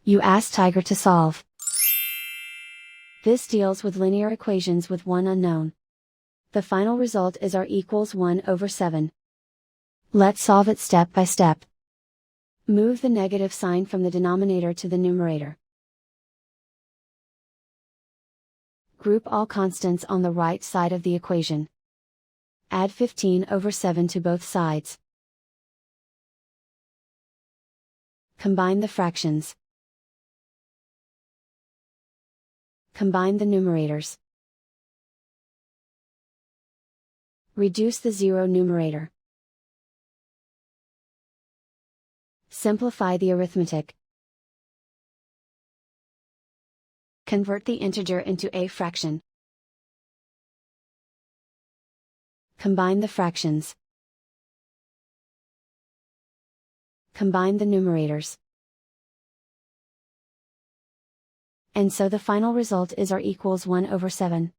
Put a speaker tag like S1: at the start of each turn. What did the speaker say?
S1: You ask Tiger to solve. This deals with linear equations with one unknown. The final result is r equals 1/7. Let's solve it step by step. Move the negative sign from the denominator to the numerator. Group all constants on the right side of the equation. Add 15/7 to both sides. Combine the fractions. Combine the numerators. Reduce the zero numerator. Simplify the arithmetic. Convert the integer into a fraction. Combine the fractions. Combine the numerators. And so the final result is r equals 1/7.